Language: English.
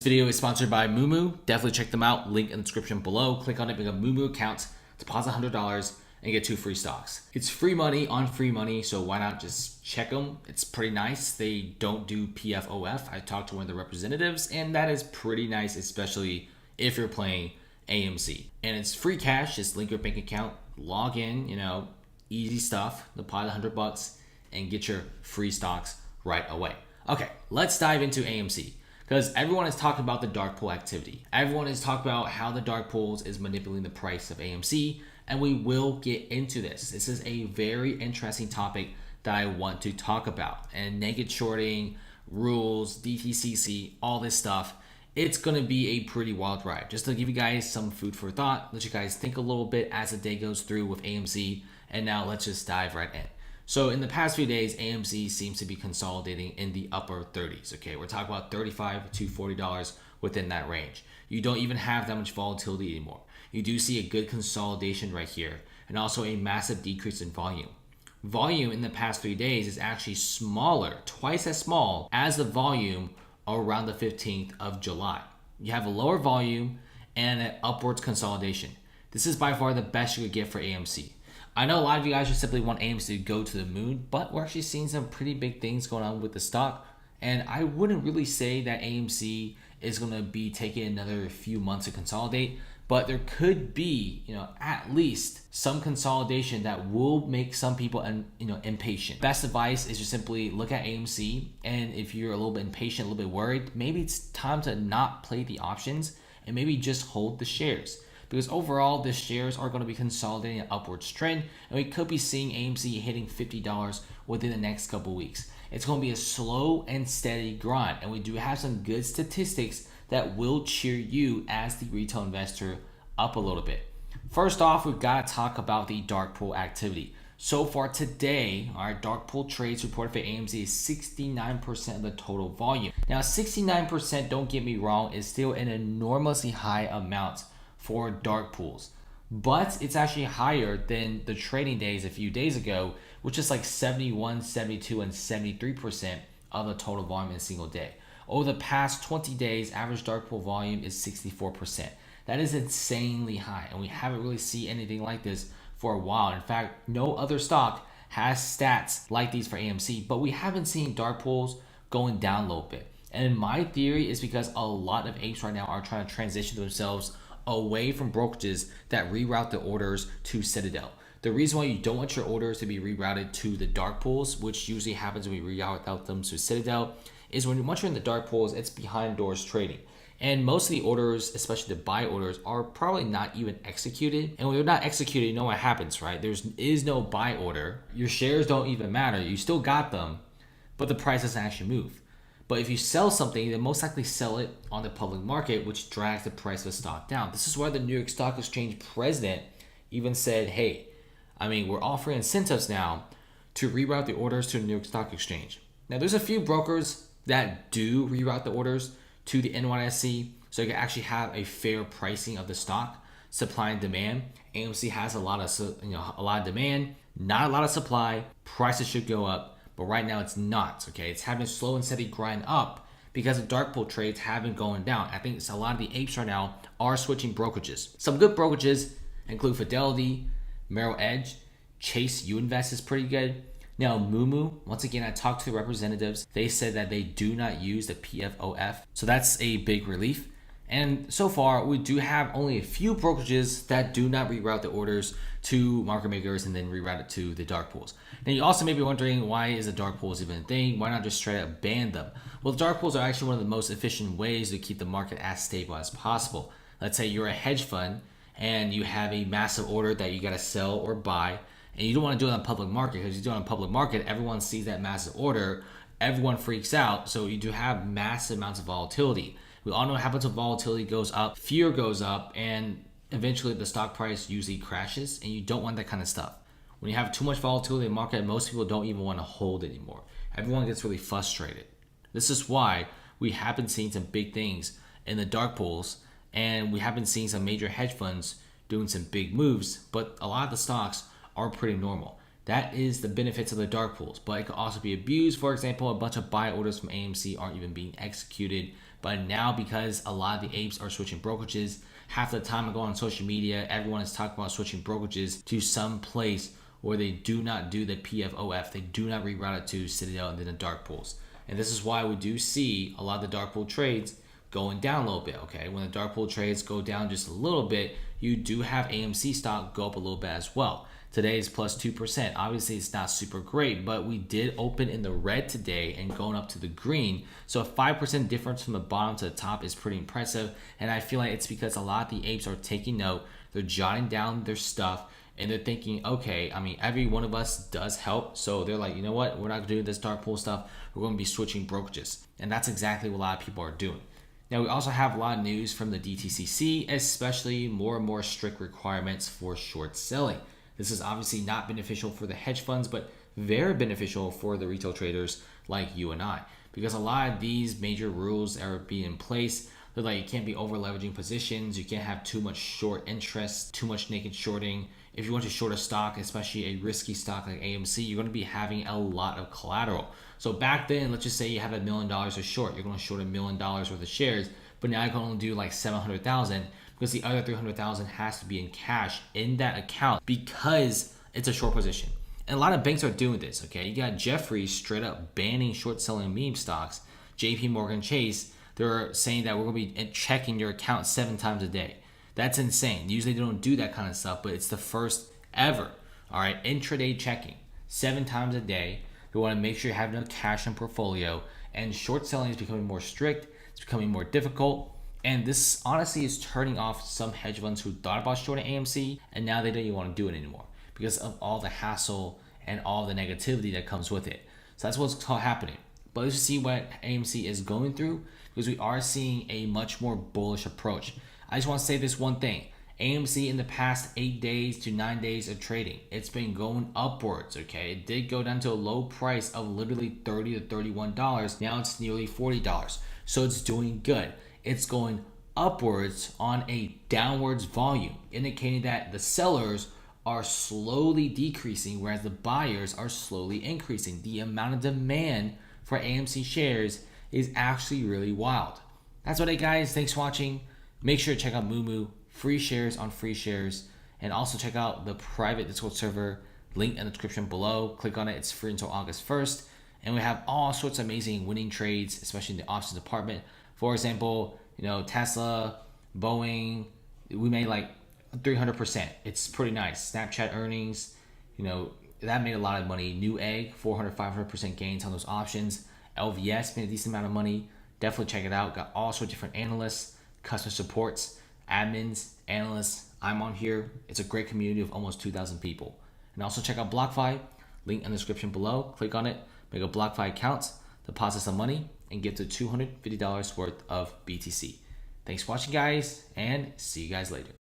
This video is sponsored by Moomoo. Definitely check them out. Link in the description below. Click on it, become a Moomoo account, deposit $100, and get 2 free stocks. It's free money on free money, so why not just check them? It's pretty nice. They don't do PFOF. I talked to one of the representatives, and that is pretty nice, especially if you're playing AMC. And it's free cash. Just link your bank account, log in, easy stuff, deposit $100, and get your free stocks right away. Okay, let's dive into AMC. Because everyone is talking about the dark pool activity. Everyone is talking about how the dark pools is manipulating the price of AMC, and we will get into this. This is a very interesting topic that I want to talk about. And naked shorting, rules, DTCC, all this stuff, it's gonna be a pretty wild ride. Just to give you guys some food for thought, let you guys think a little bit as the day goes through with AMC, and now let's just dive right in. So in the past few days, AMC seems to be consolidating in the upper 30s. Okay, we're talking about $35 to $40 within that range. You don't even have that much volatility anymore. You do see a good consolidation right here, and also a massive decrease in volume. Volume in the past 3 days is actually smaller, twice as small as the volume around the 15th of July. You have a lower volume and an upwards consolidation. This is by far the best you could get for AMC. I know a lot of you guys just simply want AMC to go to the moon, but we're actually seeing some pretty big things going on with the stock. And I wouldn't really say that AMC is going to be taking another few months to consolidate, but there could be, at least some consolidation that will make some people, impatient. Best advice is just simply look at AMC, and if you're a little bit impatient, a little bit worried, maybe it's time to not play the options and maybe just hold the shares. Because overall, the shares are going to be consolidating an upwards trend, and we could be seeing AMC hitting $50 within the next couple weeks. It's going to be a slow and steady grind, and we do have some good statistics that will cheer you as the retail investor up a little bit. First off, we've got to talk about the dark pool activity. So far today, our dark pool trades reported for AMC is 69% of the total volume. Now, 69%, don't get me wrong, is still an enormously high amount for dark pools, but it's actually higher than the trading days a few days ago, which is like 71, 72, and 73% of the total volume in a single day. Over the past 20 days, average dark pool volume is 64%. That is insanely high, and we haven't really seen anything like this for a while. In fact, no other stock has stats like these for AMC, but we haven't seen dark pools going down a little bit. And my theory is because a lot of apes right now are trying to transition themselves away from brokerages that reroute the orders to Citadel. The reason why you don't want your orders to be rerouted to the dark pools, which usually happens when we reroute them to Citadel, is once you're in the dark pools, it's behind doors trading. And most of the orders, especially the buy orders, are probably not even executed. And when they're not executed, you know what happens, right? There is no buy order. Your shares don't even matter. You still got them, but the price doesn't actually move. But if you sell something, then most likely sell it on the public market, which drags the price of the stock down. This is why the New York Stock Exchange president even said, hey, we're offering incentives now to reroute the orders to the New York Stock Exchange. Now, there's a few brokers that do reroute the orders to the NYSE, so you can actually have a fair pricing of the stock, supply and demand. AMC has a lot of demand, not a lot of supply. Prices should go up. But right now it's not, okay? It's having a slow and steady grind up because the dark pool trades have been going down. I think it's a lot of the apes right now are switching brokerages. Some good brokerages include Fidelity, Merrill Edge, Chase U Invest is pretty good. Now Moomoo, once again, I talked to the representatives. They said that they do not use the PFOF. So that's a big relief. And so far, we do have only a few brokerages that do not reroute the orders to market makers and then reroute it to the dark pools. Now, you also may be wondering, why is the dark pools even a thing? Why not just straight up ban them? Well, the dark pools are actually one of the most efficient ways to keep the market as stable as possible. Let's say you're a hedge fund and you have a massive order that you got to sell or buy, and you don't want to do it on the public market, because you do it on the public market, everyone sees that massive order, everyone freaks out, so you do have massive amounts of volatility. We all know what happens when volatility goes up, fear goes up, and eventually the stock price usually crashes, and you don't want that kind of stuff. When you have too much volatility in the market, most people don't even want to hold anymore. Everyone gets really frustrated. This is why we haven't seen some big things in the dark pools, and we haven't seen some major hedge funds doing some big moves, but a lot of the stocks are pretty normal. That is the benefits of the dark pools, but it could also be abused. For example, a bunch of buy orders from AMC aren't even being executed. But now, because a lot of the apes are switching brokerages, half the time I go on social media, everyone is talking about switching brokerages to some place where they do not do the PFOF. They do not reroute it to Citadel and then the dark pools. And this is why we do see a lot of the dark pool trades going down a little bit, okay? When the dark pool trades go down just a little bit, you do have AMC stock go up a little bit as well. Today is plus 2%. Obviously, it's not super great, but we did open in the red today and going up to the green. So a 5% difference from the bottom to the top is pretty impressive. And I feel like it's because a lot of the apes are taking note. They're jotting down their stuff and they're thinking, okay, I mean, every one of us does help. So they're like, you know what? We're not going to do this dark pool stuff. We're going to be switching brokerages. And that's exactly what a lot of people are doing. Now, we also have a lot of news from the DTCC, especially more and more strict requirements for short selling. This is obviously not beneficial for the hedge funds, but very beneficial for the retail traders like you and I, because a lot of these major rules are being in place. They're like, you can't be over leveraging positions. You can't have too much short interest, too much naked shorting. If you want to short a stock, especially a risky stock like AMC, you're going to be having a lot of collateral. So back then, let's just say you have $1 million of short. You're going to short $1 million worth of shares, but now you can only do like 700,000 because the other 300,000 has to be in cash in that account because it's a short position. And a lot of banks are doing this, okay? You got Jefferies straight up banning short selling meme stocks. JP Morgan Chase, they're saying that we're going to be checking your account 7 times a day. That's insane. Usually they don't do that kind of stuff, but it's the first ever, all right? Intraday checking 7 times a day. They want to make sure you have enough cash in portfolio, and short selling is becoming more strict. It's becoming more difficult. And this honestly is turning off some hedge funds who thought about shorting AMC, and now they don't even want to do it anymore because of all the hassle and all the negativity that comes with it. So that's what's happening. But let's see what AMC is going through, because we are seeing a much more bullish approach. I just want to say this one thing. AMC in the past 8 days to 9 days of trading, it's been going upwards, okay? It did go down to a low price of literally $30 to $31. Now it's nearly $40. So it's doing good. It's going upwards on a downwards volume, indicating that the sellers are slowly decreasing, whereas the buyers are slowly increasing. The amount of demand for AMC shares is actually really wild. That's what it, guys. Thanks for watching. Make sure to check out Moomoo, free shares on free shares, and also check out the private Discord server, link in the description below. Click on it. It's free until August 1st. And we have all sorts of amazing winning trades, especially in the options department. For example, Tesla, Boeing, we made like 300%. It's pretty nice. Snapchat earnings, that made a lot of money. New Egg, 400, 500% gains on those options. LVS made a decent amount of money. Definitely check it out. Got all sorts of different analysts, customer supports, admins, analysts. I'm on here. It's a great community of almost 2,000 people. And also check out BlockFi. Link in the description below. Click on it. Make a BlockFi account. Deposit some money and get to $250 worth of BTC. Thanks for watching, guys, and see you guys later.